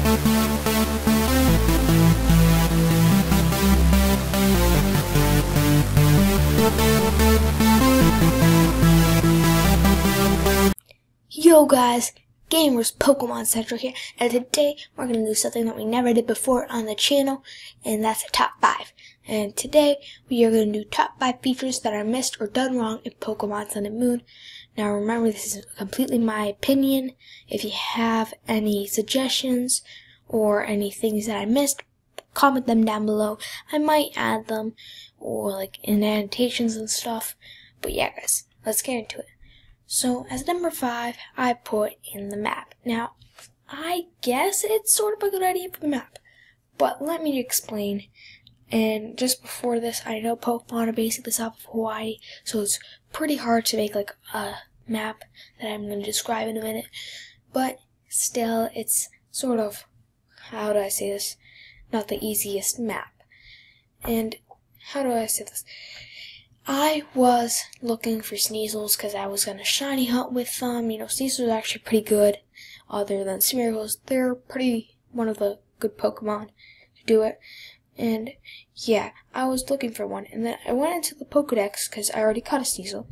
Yo guys, Gamers Pokemon Central here, and today we're going to do something that we never did before on the channel, and that's a top 5. And today we are going to do top 5 features that are missed or done wrong in Pokemon Sun and Moon. Now remember, this is completely my opinion. If you have any suggestions or any things that I missed, comment them down below. I might add them, or like in annotations and stuff. But yeah guys, let's get into it. So, as number 5, I put in the map. Now, I guess it's sort of a good idea for the map, but let me explain. And just before this, I know Pokemon are basically south of Hawaii, so it's pretty hard to make like a map that I'm going to describe in a minute. But still, it's sort of, how do I say this, not the easiest map. And how do I say this? I was looking for Sneasels because I was going to shiny hunt with them. You know, Sneasels are actually pretty good. Other than Smeargles, they're pretty one of the good Pokemon to do it. And yeah, I was looking for one. And then I went into the Pokedex because I already caught a Sneasel.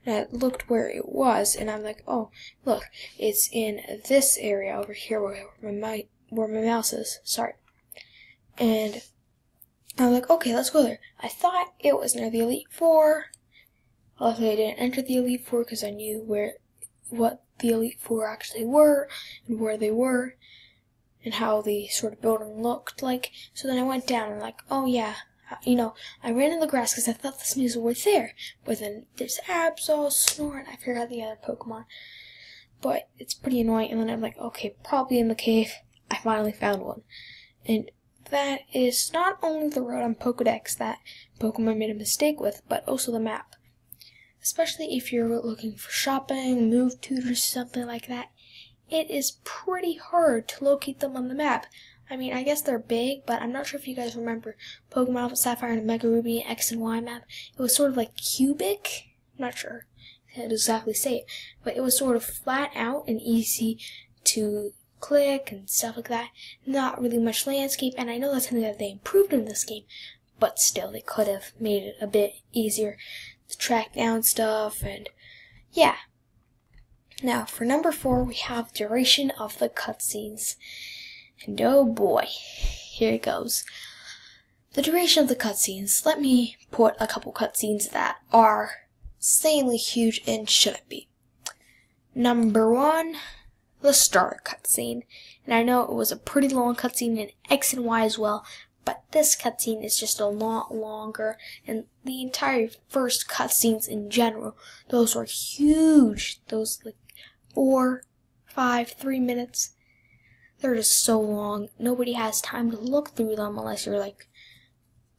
And I looked where it was, and I'm like, oh, look, it's in this area over here where my mouse is. Sorry. And I was like, okay, let's go there. I thought it was near the Elite Four. Luckily, I didn't enter the Elite Four because I knew what the Elite Four actually were and where they were and how the sort of building looked like. So then I went down and like, oh yeah, you know, I ran in the grass because I thought the Sneasel were there. But then there's Absol, Snorunt, I forgot the other Pokemon. But it's pretty annoying. And then I'm like, okay, probably in the cave. I finally found one. And that is not only the road on Pokedex that Pokemon made a mistake with, but also the map. Especially if you're looking for shopping, move tutors, something like that. It is pretty hard to locate them on the map. I mean, I guess they're big, but I'm not sure if you guys remember Pokemon Alpha Sapphire and Mega Ruby X and Y map. It was sort of like cubic. I'm not sure how to exactly say it, but it was sort of flat out and easy to click and stuff like that. Not really much landscape, and I know that's something that they improved in this game, but still they could have made it a bit easier to track down stuff. And yeah. Now for number 4, we have duration of the cutscenes, and oh boy, here it goes. The duration of the cutscenes. Let me put a couple cutscenes that are insanely huge and shouldn't be. Number 1, the starter cutscene. And I know it was a pretty long cutscene in X and Y as well, but this cutscene is just a lot longer, and the entire first cutscenes in general, those were huge. Those like 4, 5, 3 minutes. They're just so long. Nobody has time to look through them unless you're like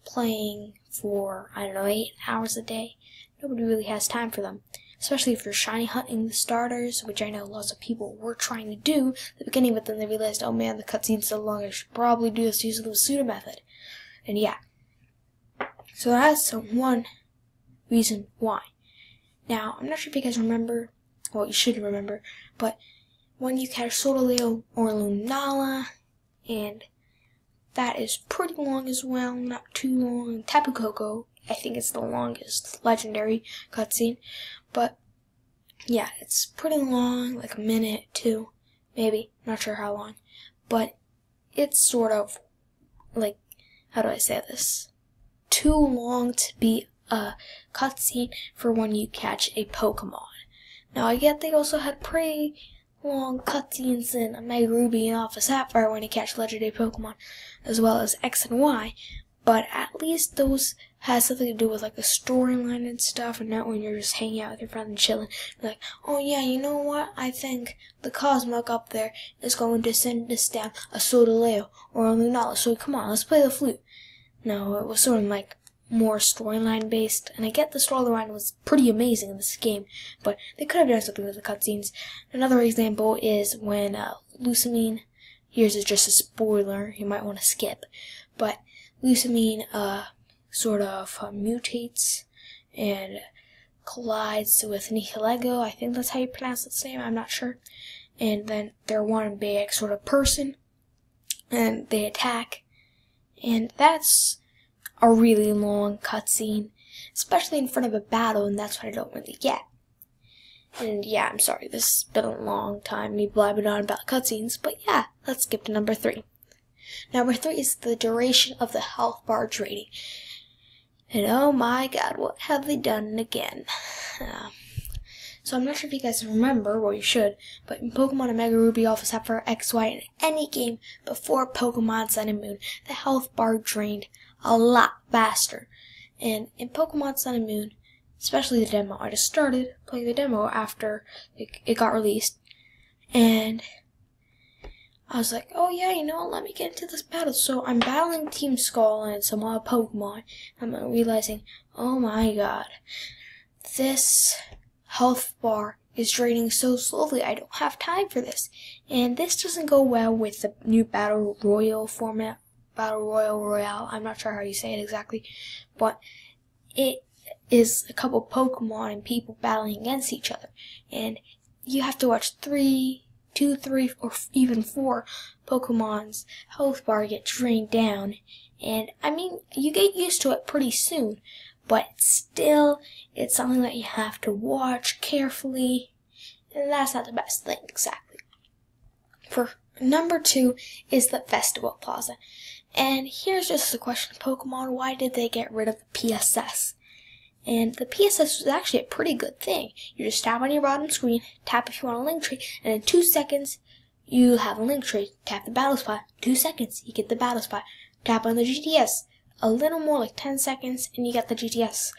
playing for, I don't know, 8 hours a day. Nobody really has time for them. Especially if you're shiny hunting the starters, which I know lots of people were trying to do at the beginning, but then they realized, oh man, the cutscene's so long, I should probably do this using the pseudo method. And yeah. So that's one reason why. Now, I'm not sure if you guys remember, well, you should remember, but when you catch Solgaleo or Lunala, and that is pretty long as well, not too long. Tapu Koko, I think it's the longest legendary cutscene. But yeah, it's pretty long, like a minute, 2, maybe, not sure how long. But it's sort of like, how do I say this? Too long to be a cutscene for when you catch a Pokemon. Now I get they also had pretty long cutscenes in Mega Ruby and Alpha Sapphire when you catch legendary Pokemon, as well as X and Y. But at least those has something to do with like the storyline and stuff, and not when you're just hanging out with your friends and chilling. You're like, oh yeah, you know what? I think the Cosmog up there is going to send us down a Solgaleo or a Lunala, so come on, let's play the flute. No, it was sort of like more storyline based, and I get the storyline was pretty amazing in this game, but they could have done something with the cutscenes. Another example is when Lusamine, here's is just a spoiler, you might want to skip, but Lusamine sort of mutates and collides with Nihilego. I think that's how you pronounce its name, I'm not sure. And then they're one big sort of person. and they attack, and that's a really long cutscene, especially in front of a battle, and that's what I don't really get. And yeah, I'm sorry, this has been a long time me blabbing on about cutscenes, but yeah, let's skip to number 3. Number 3 is the duration of the health bar draining. And oh my god, what have they done again? So I'm not sure if you guys remember, well you should, but in Pokemon Omega Ruby, Alpha Sapphire, X, Y, in any game before Pokemon Sun and Moon, the health bar drained a lot faster. And in Pokemon Sun and Moon, especially the demo, I just started playing the demo after it got released, and I was like, oh yeah, you know, let me get into this battle. So I'm battling Team Skull and some other Pokemon. I'm realizing, oh my god, this health bar is draining so slowly. I don't have time for this. And this doesn't go well with the new Battle Royale format. Battle Royale. I'm not sure how you say it exactly. But it is a couple Pokemon and people battling against each other. And you have to watch 2, 3, or even 4 Pokemon's health bar get drained down. And I mean, you get used to it pretty soon. But still, it's something that you have to watch carefully. And that's not the best thing, exactly. For number 2 is the Festival Plaza. And here's just a question of Pokemon. Why did they get rid of the PSS? And the PSS was actually a pretty good thing. You just tap on your bottom screen, tap if you want a link tree, and in 2 seconds, you have a link tree. Tap the battle spot, 2 seconds, you get the battle spot. Tap on the GTS, a little more, like 10 seconds, and you get the GTS.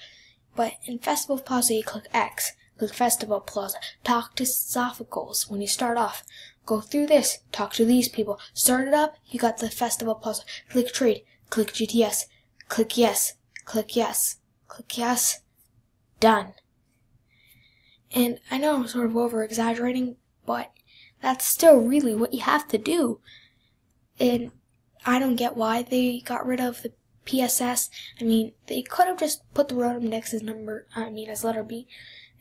But in Festival Plaza, you click X, click Festival Plaza, talk to Sophocles when you start off. Go through this, talk to these people. Start it up, you got the Festival Plaza. Click Trade, click GTS, click Yes, click Yes. Click yes, done. And I know I'm sort of over-exaggerating, but that's still really what you have to do. And I don't get why they got rid of the PSS. I mean, they could have just put the Rotom Dex as letter B,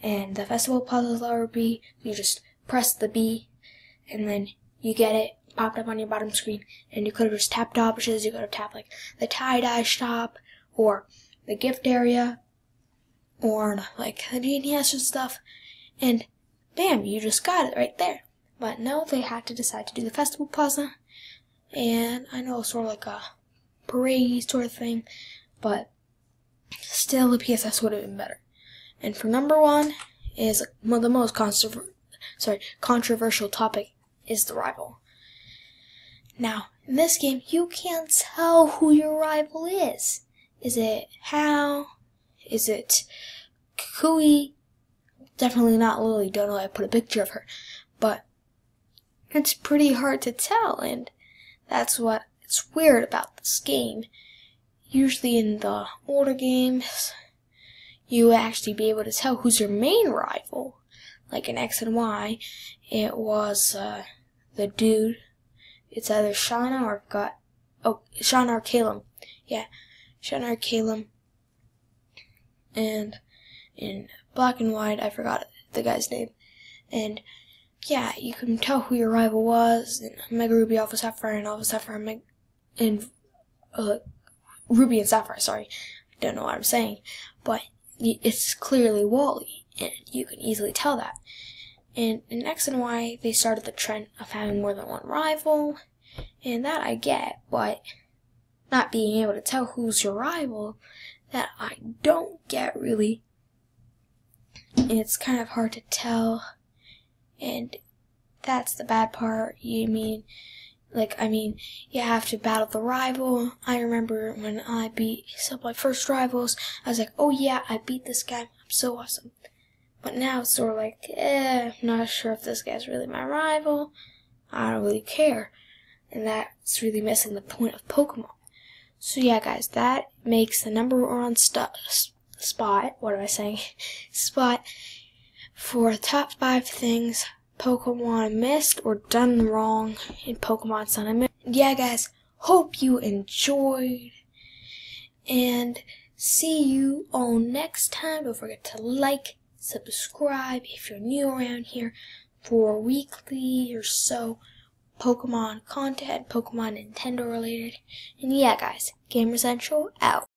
and the Festival Plaza as letter B. You just press the B, and then you get it popped up on your bottom screen, and you could have just tapped options. You could have tapped like the tie-dye shop, or the gift area, or like the GTS and stuff, and bam, you just got it right there. But no, they had to decide to do the Festival Plaza, and I know it's sort of like a parade sort of thing, but still the PSS would have been better. And for number 1 is the most controversial topic is the rival. Now, in this game, you can't tell who your rival is. Is it Hau? Is it Kukui? Definitely not Lily. Don't know why I put a picture of her. But it's pretty hard to tell, and that's what's weird about this game. Usually in the older games, you would actually be able to tell who's your main rival. Like in X and Y, it was the dude. It's either Shauna or Shauna or Calum. Yeah. Shauna or Calum, and in Black and White, I forgot the guy's name, and yeah, you can tell who your rival was in Omega Ruby, Alpha Sapphire, and Alpha Sapphire, and Ruby and Sapphire, sorry, I don't know what I'm saying, but it's clearly Wally, and you can easily tell that. And in X and Y, they started the trend of having more than one rival, and that I get, but not being able to tell who's your rival, that I don't get really. It's kind of hard to tell, and that's the bad part. You have to battle the rival. I remember when I beat some of my first rivals, I was like, oh yeah, I beat this guy, I'm so awesome. But now it's sort of like, I'm not sure if this guy's really my rival. I don't really care. And that's really missing the point of Pokemon. So yeah, guys, that makes the number 1 spot for top 5 things Pokemon missed or done wrong in Pokemon Sun and Moon. Yeah, guys, hope you enjoyed, and see you all next time. Don't forget to like, subscribe if you're new around here for weekly or so Pokemon content, Pokemon Nintendo related. And yeah, guys, Gamer Central out.